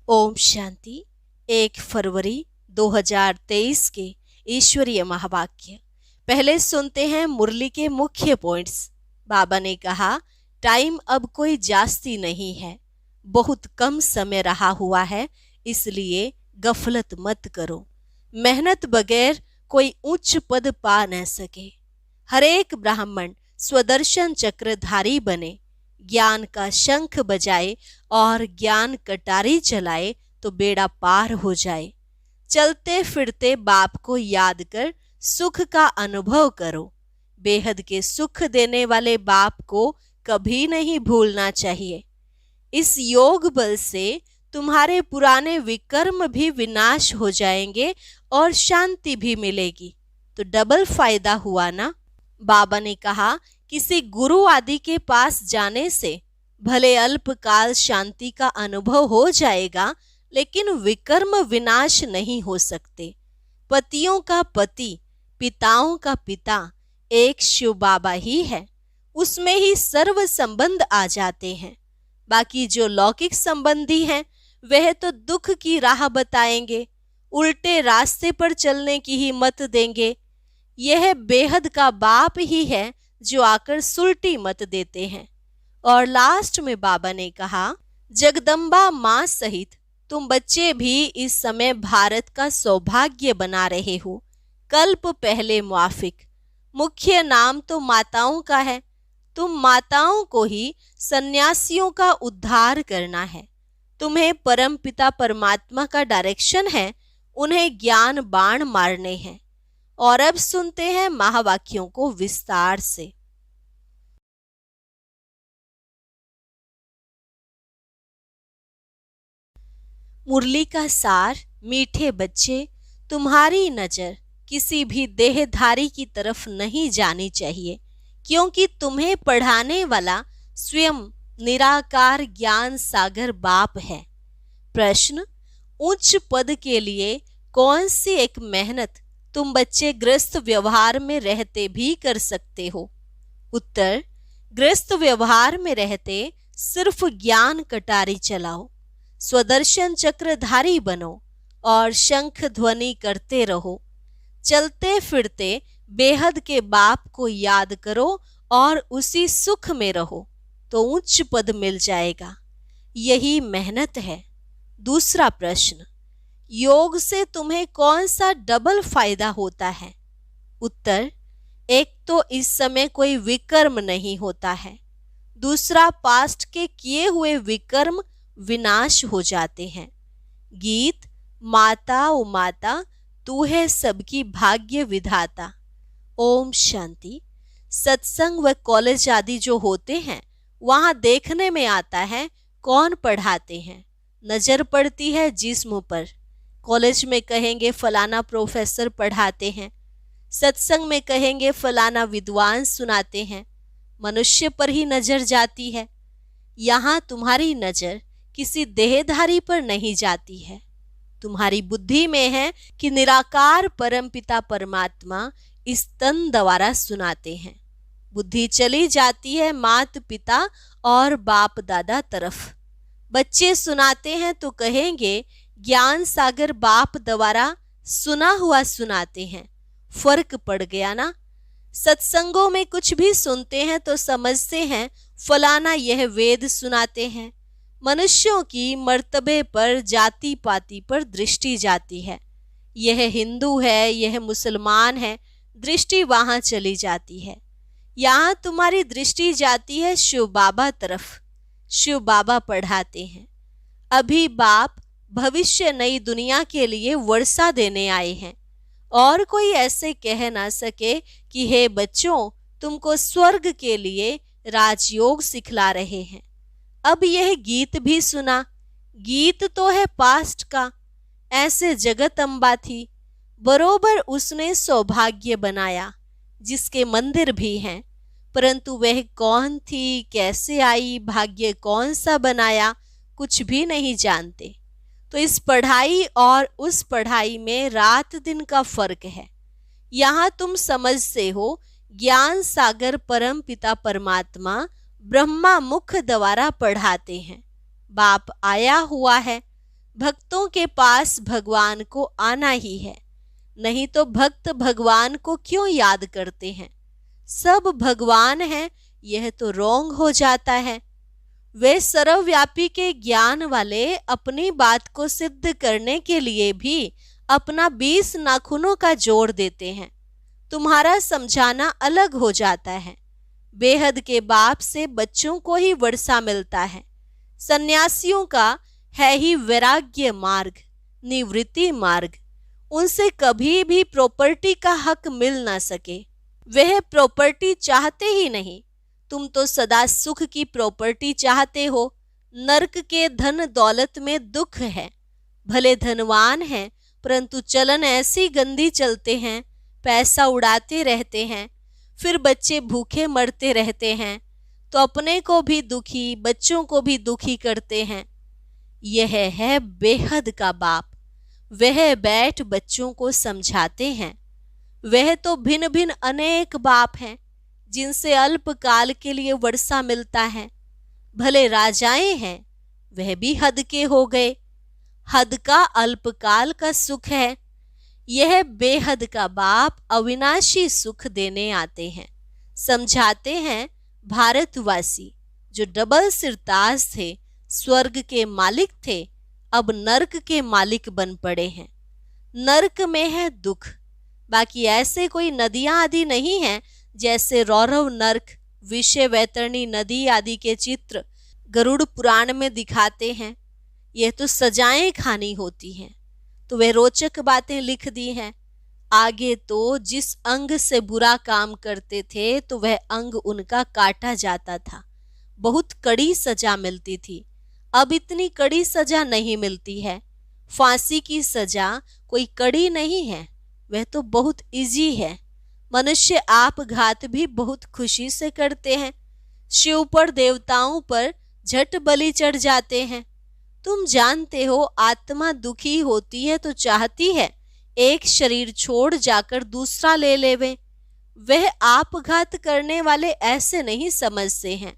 ओम शांति। 1 फरवरी 2023 के ईश्वरीय महावाक्य। पहले सुनते हैं मुरली के मुख्य पॉइंट्स। बाबा ने कहा, टाइम अब कोई जास्ती नहीं है, बहुत कम समय रहा हुआ है, इसलिए गफलत मत करो। मेहनत बगैर कोई उच्च पद पा न सके। हर एक ब्राह्मण स्वदर्शन चक्रधारी बने, ज्ञान का शंख बजाए और ज्ञान कटारी चलाए तो बेड़ा पार हो जाए। चलते फिरते बाप को याद कर सुख का अनुभव करो। बेहद के सुख देने वाले बाप को कभी नहीं भूलना चाहिए। इस योग बल से तुम्हारे पुराने विकर्म भी विनाश हो जाएंगे और शांति भी मिलेगी, तो डबल फायदा हुआ ना। बाबा ने कहा, किसी गुरु आदि के पास जाने से भले अल्पकाल शांति का अनुभव हो जाएगा, लेकिन विकर्म विनाश नहीं हो सकते। पतियों का पति, पिताओं का पिता एक शिव बाबा ही है, उसमें ही सर्व संबंध आ जाते हैं। बाकी जो लौकिक संबंधी हैं वह तो दुख की राह बताएंगे, उल्टे रास्ते पर चलने की ही मत देंगे। यह बेहद का बाप ही है जो आकर सुलटी मत देते हैं। और लास्ट में बाबा ने कहा, जगदम्बा माँ सहित तुम बच्चे भी इस समय भारत का सौभाग्य बना रहे हो। कल्प पहले मुआफिक, मुख्य नाम तो माताओं का है। तुम माताओं को ही सन्यासियों का उद्धार करना है। तुम्हें परमपिता परमात्मा का डायरेक्शन है, उन्हें ज्ञान बाण मारने हैं। और अब सुनते हैं महावाक्यों को विस्तार से। मुरली का सार। मीठे बच्चे, तुम्हारी नजर किसी भी देहधारी की तरफ नहीं जानी चाहिए, क्योंकि तुम्हें पढ़ाने वाला स्वयं निराकार ज्ञान सागर बाप है। प्रश्न, उच्च पद के लिए कौन सी एक मेहनत तुम बच्चे ग्रस्त व्यवहार में रहते भी कर सकते हो? उत्तर, ग्रस्त व्यवहार में रहते सिर्फ ज्ञान कटारी चलाओ, स्वदर्शन चक्रधारी बनो और शंख ध्वनि करते रहो। चलते फिरते बेहद के बाप को याद करो और उसी सुख में रहो, तो उच्च पद मिल जाएगा। यही मेहनत है। दूसरा प्रश्न, योग से तुम्हें कौन सा डबल फायदा होता है? उत्तर, एक तो इस समय कोई विकर्म नहीं होता है, दूसरा पास्ट के किए हुए विकर्म विनाश हो जाते हैं। गीत, माता ओ माता तू है सबकी भाग्य विधाता। ओम शांति। सत्संग व कॉलेज आदि जो होते हैं, वहां देखने में आता है कौन पढ़ाते हैं। नजर पड़ती है जिस्म पर। कॉलेज में कहेंगे फलाना प्रोफेसर पढ़ाते हैं, सत्संग में कहेंगे फलाना विद्वान सुनाते हैं। मनुष्य पर ही नजर जाती है। यहाँ तुम्हारी नजर किसी देहधारी पर नहीं जाती है। तुम्हारी बुद्धि में है कि निराकार परमपिता परमात्मा इस तन द्वारा सुनाते हैं। बुद्धि चली जाती है मात पिता और बाप दादा तरफ। बच्चे सुनाते हैं तो कहेंगे ज्ञान सागर बाप द्वारा सुना हुआ सुनाते हैं। फर्क पड़ गया ना। सत्संगों में कुछ भी सुनते हैं तो समझते हैं फलाना यह वेद सुनाते हैं। मनुष्यों की मर्तबे पर, जाति पाति पर दृष्टि जाती है। यह हिंदू है, यह मुसलमान है, दृष्टि वहां चली जाती है। यहाँ तुम्हारी दृष्टि जाती है शिव बाबा तरफ। शिव बाबा पढ़ाते हैं। अभी बाप भविष्य नई दुनिया के लिए वर्षा देने आए हैं, और कोई ऐसे कह ना सके कि हे बच्चों, तुमको स्वर्ग के लिए राजयोग सिखला रहे हैं। अब यह गीत भी सुना। गीत तो है पास्ट का। ऐसे जगत अम्बा थी, बरोबर उसने सौभाग्य बनाया, जिसके मंदिर भी हैं, परंतु वह कौन थी, कैसे आई, भाग्य कौन सा बनाया, कुछ भी नहीं जानते। तो इस पढ़ाई और उस पढ़ाई में रात दिन का फर्क है। यहाँ तुम समझते हो ज्ञान सागर परम पिता परमात्मा ब्रह्मा मुख द्वारा पढ़ाते हैं। बाप आया हुआ है, भक्तों के पास भगवान को आना ही है, नहीं तो भक्त भगवान को क्यों याद करते हैं। सब भगवान हैं, यह तो रोंग हो जाता है। वे सर्वव्यापी के ज्ञान वाले अपनी बात को सिद्ध करने के लिए भी अपना 20 नाखूनों का जोड़ देते हैं। तुम्हारा समझाना अलग हो जाता है। बेहद के बाप से बच्चों को ही वर्षा मिलता है। सन्यासियों का है ही वैराग्य मार्ग, निवृत्ति मार्ग। उनसे कभी भी प्रॉपर्टी का हक मिल ना सके। वह प्रॉपर्टी चाहते ही नहीं। तुम तो सदा सुख की प्रॉपर्टी चाहते हो। नरक के धन दौलत में दुख है। भले धनवान हैं, परंतु चलन ऐसी गंदी चलते हैं, पैसा उड़ाते रहते हैं, फिर बच्चे भूखे मरते रहते हैं, तो अपने को भी दुखी, बच्चों को भी दुखी करते हैं। यह है बेहद का बाप। वह बैठ बच्चों को समझाते हैं। वह तो भिन्न भिन्न अनेक बाप हैं, जिनसे अल्पकाल के लिए वर्षा मिलता है। भले राजाएं हैं, वह भी हद के हो गए। हद का अल्पकाल का सुख है। यह बेहद का बाप अविनाशी सुख देने आते हैं। समझाते हैं भारतवासी जो डबल सिरताज थे, स्वर्ग के मालिक थे, अब नरक के मालिक बन पड़े हैं। नरक में है दुख। बाकी ऐसे कोई नदियां आदि नहीं हैं, जैसे रौरव नरक, विषय वैतरणी नदी आदि के चित्र गरुड़ पुराण में दिखाते हैं। यह तो सजाएं खानी होती हैं, तो वे रोचक बातें लिख दी हैं। आगे तो जिस अंग से बुरा काम करते थे, तो वह अंग उनका काटा जाता था। बहुत कड़ी सजा मिलती थी। अब इतनी कड़ी सजा नहीं मिलती है। फांसी की सजा कोई कड़ी नहीं है, वह तो बहुत इजी है। मनुष्य आपघात भी बहुत खुशी से करते हैं। शिव पर, देवताओं पर झट बलि चढ़ जाते हैं। तुम जानते हो, आत्मा दुखी होती है तो चाहती है एक शरीर छोड़ जाकर दूसरा ले लेवे। वह आपघात करने वाले ऐसे नहीं समझते हैं।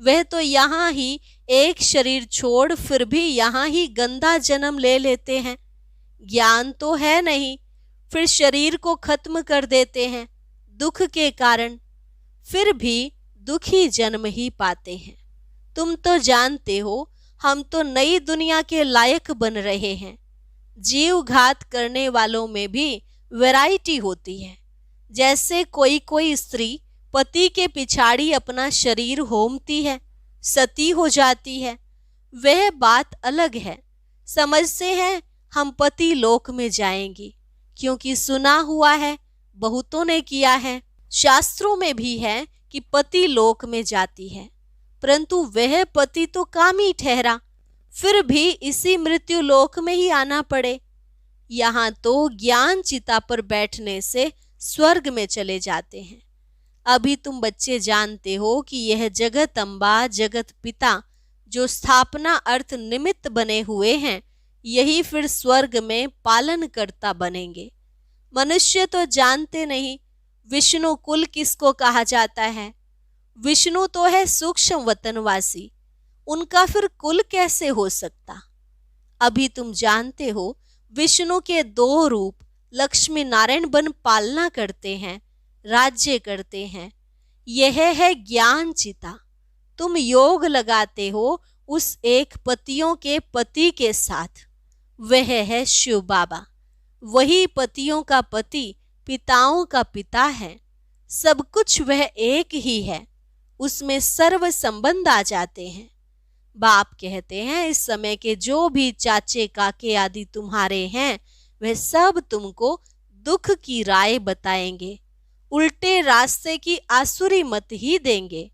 वह तो यहाँ ही एक शरीर छोड़ फिर भी यहाँ ही गंदा जन्म ले लेते हैं। ज्ञान तो है नहीं, फिर शरीर को खत्म कर देते हैं दुख के कारण, फिर भी दुखी जन्म ही पाते हैं। तुम तो जानते हो, हम तो नई दुनिया के लायक बन रहे हैं। जीव घात करने वालों में भी वैरायटी होती है। जैसे कोई कोई स्त्री पति के पिछाड़ी अपना शरीर होमती है, सती हो जाती है, वह बात अलग है। समझते हैं हम पति लोक में जाएंगी, क्योंकि सुना हुआ है, बहुतों ने किया है। शास्त्रों में भी है कि पति लोक में जाती है, परंतु वह पति तो कामी ठहरा, फिर भी इसी मृत्यु लोक में ही आना पड़े। यहाँ तो ज्ञान चिता पर बैठने से स्वर्ग में चले जाते हैं। अभी तुम बच्चे जानते हो कि यह जगत अम्बा, जगत पिता जो स्थापना अर्थ निमित्त बने हुए हैं, यही फिर स्वर्ग में पालनकर्ता बनेंगे। मनुष्य तो जानते नहीं विष्णु कुल किसको कहा जाता है। विष्णु तो है सूक्ष्म वतनवासी, उनका फिर कुल कैसे हो सकता। अभी तुम जानते हो विष्णु के 2 रूप लक्ष्मी नारायण बन पालना करते हैं, राज्य करते हैं। यह है ज्ञान चिता। तुम योग लगाते हो उस एक पतियों के पति के साथ, वह है शिव बाबा। वही पतियों का पति पिताओं का पिता है। सब कुछ वह एक ही है, उसमें सर्व संबंध आ जाते हैं। बाप कहते हैं, इस समय के जो भी चाचे काके आदि तुम्हारे हैं, वह सब तुमको दुख की राय बताएंगे, उल्टे रास्ते की आसुरी मत ही देंगे।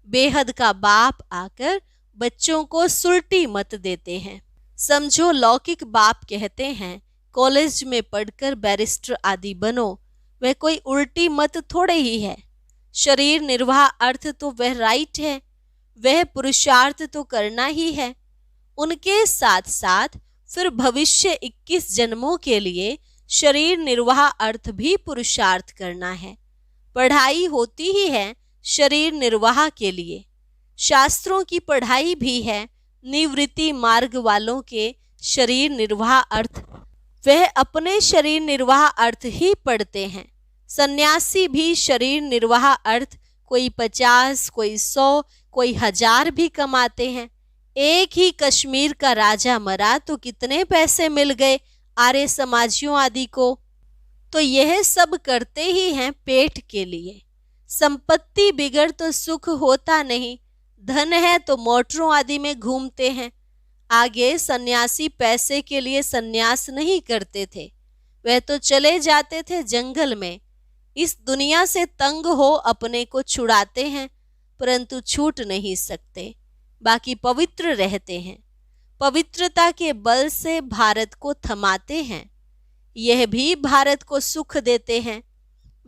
बेहद का बाप आकर बच्चों को सुलटी मत देते हैं। समझो, लौकिक बाप कहते हैं कॉलेज में पढ़कर बैरिस्टर आदि बनो, वह कोई उल्टी मत थोड़े ही है। शरीर निर्वाह अर्थ तो वह राइट है, वह पुरुषार्थ तो करना ही है। उनके साथ साथ फिर भविष्य 21 जन्मों के लिए शरीर निर्वाह अर्थ भी पुरुषार्थ करना है। पढ़ाई होती ही है शरीर निर्वाह के लिए। शास्त्रों की पढ़ाई भी है निवृत्ति मार्ग वालों के शरीर निर्वाह अर्थ, वह अपने शरीर निर्वाह अर्थ ही पढ़ते हैं। सन्यासी भी शरीर निर्वाह अर्थ कोई 50, कोई 100, कोई 1000 भी कमाते हैं। एक ही कश्मीर का राजा मरा तो कितने पैसे मिल गए आर्य समाजियों आदि को। तो यह सब करते ही हैं पेट के लिए। संपत्ति बिगड़ तो सुख होता नहीं, धन है तो मोटरों आदि में घूमते हैं। आगे सन्यासी पैसे के लिए सन्यास नहीं करते थे, वह तो चले जाते थे जंगल में। इस दुनिया से तंग हो अपने को छुड़ाते हैं, परंतु छूट नहीं सकते, बाकी पवित्र रहते हैं। पवित्रता के बल से भारत को थमाते हैं, यह भी भारत को सुख देते हैं।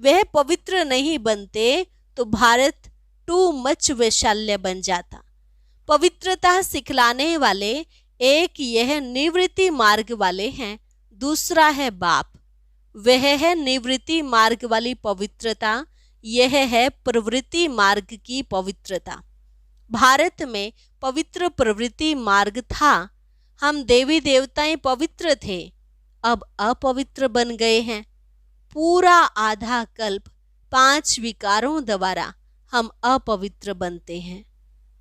वह पवित्र नहीं बनते तो भारत टू मच वैशाल्य बन जाता। पवित्रता सिखलाने वाले एक यह निवृत्ति मार्ग वाले हैं, दूसरा है बाप। वह है निवृत्ति मार्ग वाली पवित्रता, यह है प्रवृत्ति मार्ग की पवित्रता। भारत में पवित्र प्रवृत्ति मार्ग था। हम देवी देवताएं पवित्र थे, अब अपवित्र बन गए हैं। पूरा आधा कल्प 5 विकारों द्वारा हम अपवित्र बनते हैं।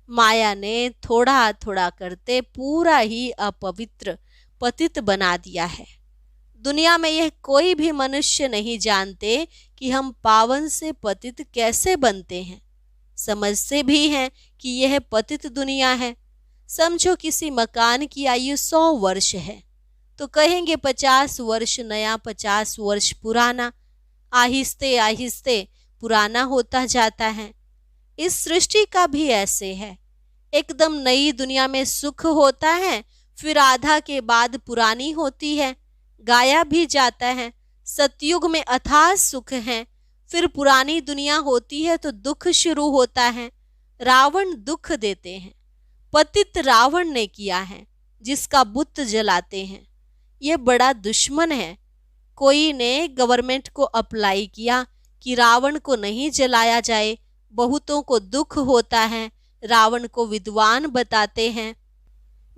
माया ने थोड़ा थोड़ा करते पूरा ही अपवित्र पतित बना दिया है। दुनिया में यह कोई भी मनुष्य नहीं जानते कि हम पावन से पतित कैसे बनते हैं। समझते भी हैं कि यह पतित दुनिया है। समझो किसी मकान की आयु 100 वर्ष है तो कहेंगे 50 वर्ष नया, 50 वर्ष पुराना। आहिस्ते आहिस्ते पुराना होता जाता है। इस सृष्टि का भी ऐसे है। एकदम नई दुनिया में सुख होता है, फिर आधा के बाद पुरानी होती है, गाया भी जाता है। सतयुग में अथाह सुख है, फिर पुरानी दुनिया होती है तो दुख शुरू होता है। रावण दुख देते हैं, पतित रावण ने किया है, जिसका बुत जलाते हैं। यह बड़ा दुश्मन है। कोई ने गवर्नमेंट को अप्लाई किया कि रावण को नहीं जलाया जाए, बहुतों को दुख होता है, रावण को विद्वान बताते हैं।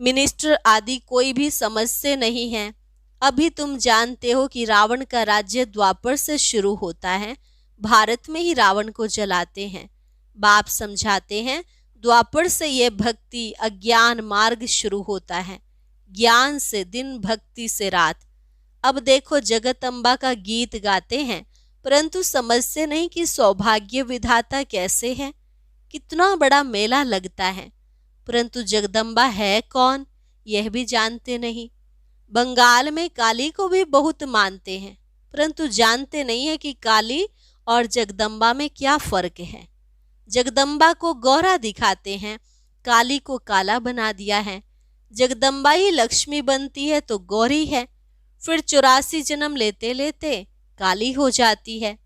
मिनिस्टर आदि कोई भी समझते नहीं है। अभी तुम जानते हो कि रावण का राज्य द्वापर से शुरू होता है, भारत में ही रावण को जलाते हैं। बाप समझाते हैं द्वापर से यह भक्ति अज्ञान मार्ग शुरू होता है, ज्ञान से दिन, भक्ति से रात। अब देखो जगदम्बा का गीत गाते हैं, परंतु समझते नहीं कि सौभाग्य विधाता कैसे है। कितना बड़ा मेला लगता है, परंतु जगदम्बा है कौन यह भी जानते नहीं। बंगाल में काली को भी बहुत मानते हैं, परंतु जानते नहीं है कि काली और जगदम्बा में क्या फर्क है। जगदम्बा को गोरा दिखाते हैं, काली को काला बना दिया है। जगदम्बा ही लक्ष्मी बनती है तो गौरी है, फिर 84 जन्म लेते लेते काली हो जाती है।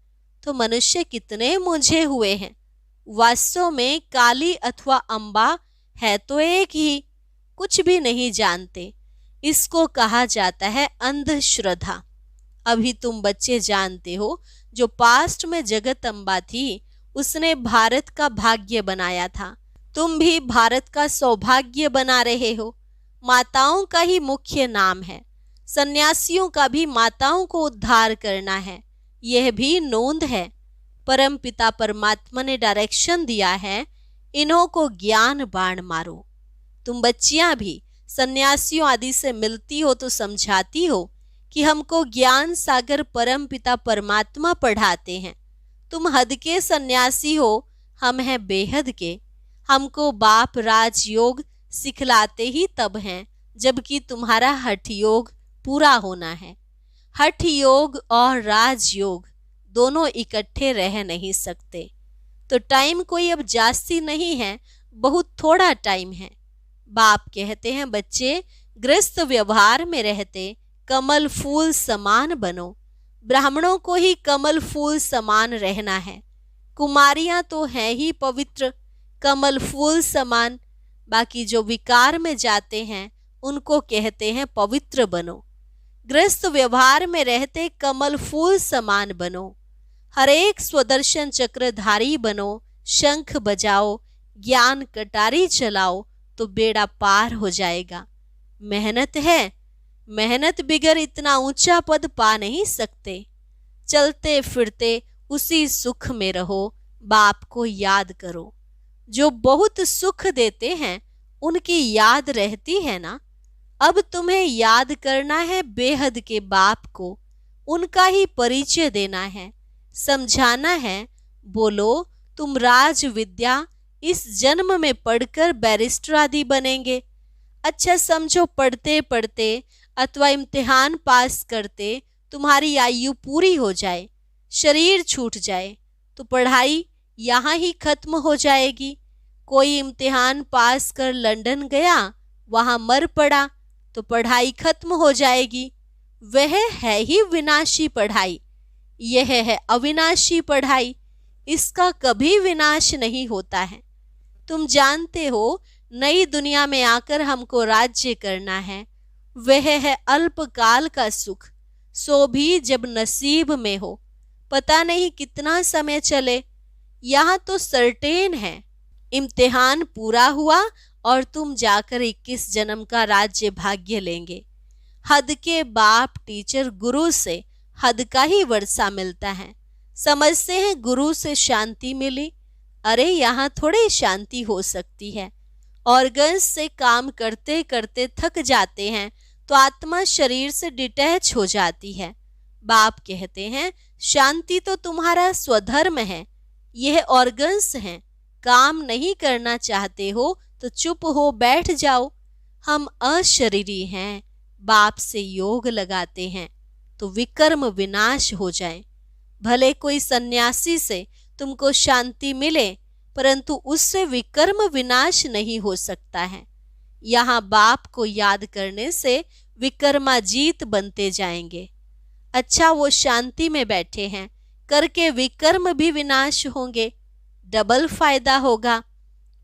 तो मनुष्य कितने मुझे हुए हैं। वास्तव में काली अथवा अम्बा है तो एक ही, कुछ भी नहीं जानते। इसको कहा जाता है अंधश्रद्धा। अभी तुम बच्चे जानते हो, जो पास्ट में जगदम्बा थी उसने भारत का भाग्य बनाया था। तुम भी भारत का सौभाग्य बना रहे हो। माताओं का ही मुख्य नाम है। सन्यासियों का भी माताओं को उद्धार करना है, यह भी नोंद है। परम पिता परमात्मा ने डायरेक्शन दिया है, इन्हों को ज्ञान बाण मारो। तुम बच्चियां भी सन्यासियों आदि से मिलती हो तो समझाती हो कि हमको ज्ञान सागर परम पिता परमात्मा पढ़ाते हैं। तुम हद के सन्यासी हो, हम हैं बेहद के। हमको बाप राजयोग सिखलाते ही तब हैं जबकि तुम्हारा हठ योग पूरा होना है। हठ योग और राजयोग दोनों इकट्ठे रह नहीं सकते। तो टाइम कोई अब जास्ती नहीं है, बहुत थोड़ा टाइम है। बाप कहते हैं बच्चे गृहस्थ व्यवहार में रहते कमल फूल समान बनो। ब्राह्मणों को ही कमल फूल समान रहना है। कुमारियां तो हैं ही पवित्र कमल फूल समान, बाकी जो विकार में जाते हैं उनको कहते हैं पवित्र बनो। गृहस्थ व्यवहार में रहते कमल फूल समान बनो। हर एक स्वदर्शन चक्रधारी बनो। शंख बजाओ, ज्ञान कटारी चलाओ तो बेड़ा पार हो जाएगा। मेहनत है मेहनत बिगर इतना ऊंचा पद पा नहीं सकते। चलते फिरते उसी सुख में रहो, बाप को याद करो। जो बहुत सुख देते हैं उनकी याद रहती है ना। अब तुम्हें याद करना है बेहद के बाप को, उनका ही परिचय देना है, समझाना है। बोलो तुम राज विद्या इस जन्म में पढ़कर बैरिस्टर आदि बनेंगे। अच्छा समझो पढ़ते पढ़ते अथवा इम्तिहान पास करते तुम्हारी आयु पूरी हो जाए, शरीर छूट जाए, तो पढ़ाई यहाँ ही खत्म हो जाएगी। कोई इम्तिहान पास कर लंदन गया, वहां मर पड़ा, तो पढ़ाई खत्म हो जाएगी। वह है ही विनाशी पढ़ाई, यह है अविनाशी पढ़ाई। इसका कभी विनाश नहीं होता है। तुम जानते हो नई दुनिया में आकर हमको राज्य करना है। वह है अल्पकाल का सुख, सो भी जब नसीब में हो। पता नहीं कितना समय चले। यहाँ तो सर्टेन है, इम्तिहान पूरा हुआ और तुम जाकर 21 जन्म का राज्य भाग्य लेंगे। हद के बाप टीचर गुरु से हद का ही वर्षा मिलता है। समझते हैं गुरु से शांति मिली। अरे यहाँ थोड़ी शांति हो सकती है। ऑर्गन्स से काम करते करते थक जाते हैं तो आत्मा शरीर से डिटैच हो जाती है। बाप कहते हैं शांति तो तुम्हारा स्वधर्म है, यह ऑर्गन्स हैं। काम नहीं करना चाहते हो तो चुप हो बैठ जाओ। हम अशरीरी हैं, बाप से योग लगाते हैं तो विकर्म विनाश हो जाए। भले कोई सन्यासी से तुमको शांति मिले, परंतु उससे विकर्म विनाश नहीं हो सकता है। यहाँ बाप को याद करने से विकर्माजीत बनते जाएंगे। अच्छा वो शांति में बैठे हैं, करके विकर्म भी विनाश होंगे, डबल फायदा होगा।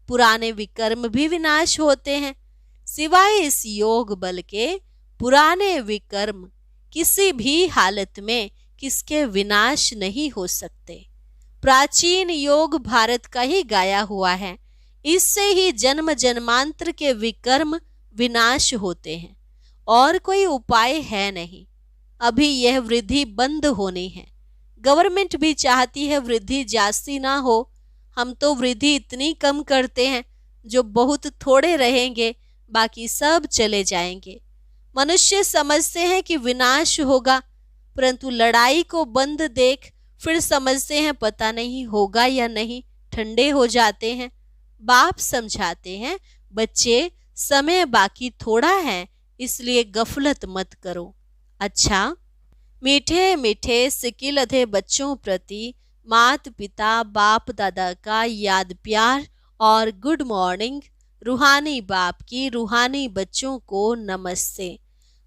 पुराने विकर्म भी विनाश होते हैं। सिवाय इस योग बल के पुराने विकर्म किसी भी हालत में किसके विनाश नहीं हो सकते। प्राचीन योग भारत का ही गाया हुआ है। इससे ही जन्म जन्मांतर के विकर्म विनाश होते हैं, और कोई उपाय है नहीं। अभी यह वृद्धि बंद होनी है। गवर्नमेंट भी चाहती है वृद्धि जास्ती ना हो। हम तो वृद्धि इतनी कम करते हैं जो बहुत थोड़े रहेंगे, बाकी सब चले जाएंगे। मनुष्य समझते हैं कि विनाश होगा, परंतु लड़ाई को बंद देख फिर समझते हैं पता नहीं होगा या नहीं, ठंडे हो जाते हैं। बाप समझाते हैं बच्चे समय बाकी थोड़ा है, इसलिए गफलत मत करो। अच्छा मीठे मीठे सिकिल अधे बच्चों प्रति मात पिता बाप दादा का याद प्यार और गुड मॉर्निंग। रूहानी बाप की रूहानी बच्चों को नमस्ते।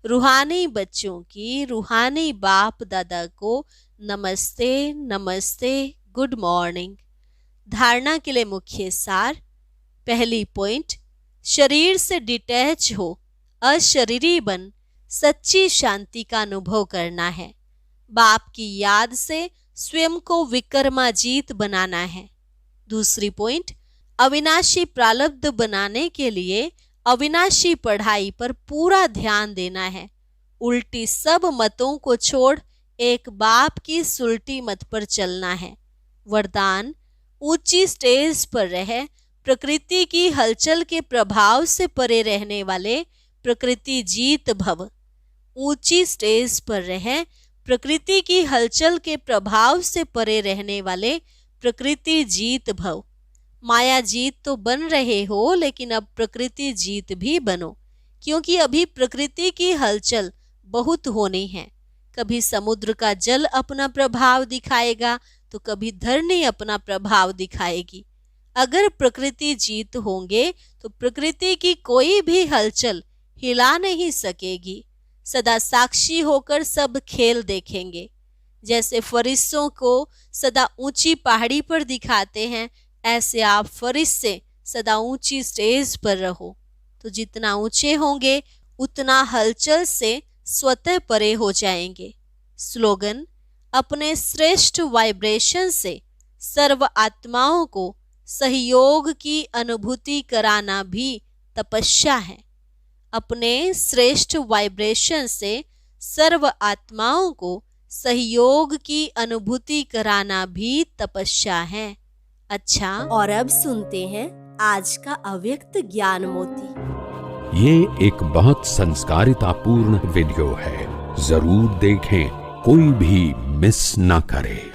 रूहानी बच्चों की रूहानी बाप दादा को नमस्ते नमस्ते, गुड मॉर्निंग। धारणा के लिए मुख्य सार। पहली पॉइंट, शरीर से डिटैच हो, अशरीरी बन सच्ची शांति का अनुभव करना है। बाप की याद से स्वयं को विकर्माजीत बनाना है। दूसरी पॉइंट, अविनाशी प्रारब्ध बनाने के लिए अविनाशी पढ़ाई पर पूरा ध्यान देना है। उल्टी सब मतों को छोड़ एक बाप की सुलटी मत पर चलना है। वरदान, ऊंची स्टेज पर रहे, प्रकृति की हलचल के प्रभाव से परे रहने वाले प्रकृति जीत भव। ऊंची स्टेज पर रहे, प्रकृति की हलचल के प्रभाव से परे रहने वाले प्रकृति जीत भव। माया जीत तो बन रहे हो, लेकिन अब प्रकृति जीत भी बनो, क्योंकि अभी प्रकृति की हलचल बहुत होनी है। कभी समुद्र का जल अपना प्रभाव दिखाएगा तो कभी धरनी अपना प्रभाव दिखाएगी। अगर प्रकृति जीत होंगे तो प्रकृति की कोई भी हलचल हिला नहीं सकेगी। सदा साक्षी होकर सब खेल देखेंगे। जैसे फरिश्तों को सदा ऊंची पहाड़ी पर दिखाते हैं, ऐसे आप फरिश्ते सदा ऊंची स्टेज पर रहो, तो जितना ऊंचे होंगे उतना हलचल से स्वतः परे हो जाएंगे। स्लोगन, अपने श्रेष्ठ वाइब्रेशन से सर्व आत्माओं को सहयोग की अनुभूति कराना भी तपस्या है। अपने श्रेष्ठ वाइब्रेशन से सर्व आत्माओं को सहयोग की अनुभूति कराना भी तपस्या है। अच्छा, और अब सुनते हैं आज का अव्यक्त ज्ञान मोती। ये एक बहुत संस्कारितापूर्ण वीडियो है, जरूर देखें, कोई भी मिस ना करे।